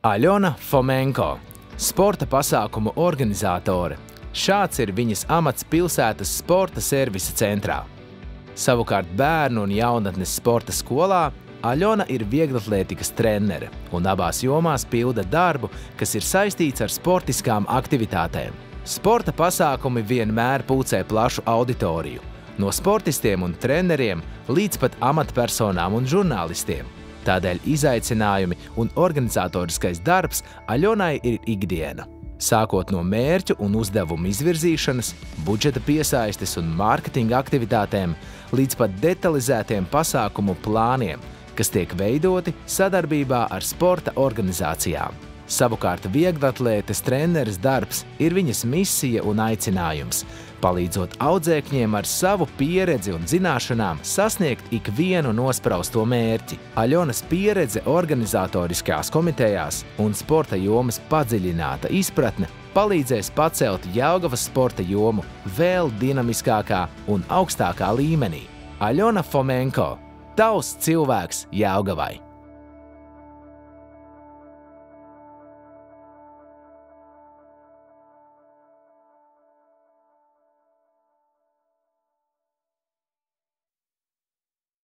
Aļona Fomenko, sporta pasākumu organizātore. Šāds ir viņas amats pilsētas sporta servisa centrā. Savukārt bērnu un jaunatnes sporta skolā Aļona ir vieglatlētikas trenere un abās jomās pilda darbu, kas ir saistīts ar sportiskām aktivitātēm. Sporta pasākumi vienmēr pulcē plašu auditoriju, no sportistiem un treneriem līdz pat amatpersonām un žurnālistiem. Tādēļ izaicinājumi un organizatoriskais darbs Aļonai ir ikdiena. Sākot no mērķu un uzdevumu izvirzīšanas, budžeta piesaistes un mārketinga aktivitātēm, līdz pat detalizētiem pasākumu plāniem, kas tiek veidoti sadarbībā ar sporta organizācijām. Savukārt vieglatlētes treneres darbs ir viņas misija un aicinājums, palīdzot audzēkņiem ar savu pieredzi un zināšanām sasniegt ikvienu nosprausto mērķi. Aļonas pieredze organizatoriskajās komitejās un sporta jomas padziļināta izpratne palīdzēs pacelt Jelgavas sporta jomu vēl dinamiskākā un augstākā līmenī. Aļona Fomenko – tavs cilvēks Jelgavai!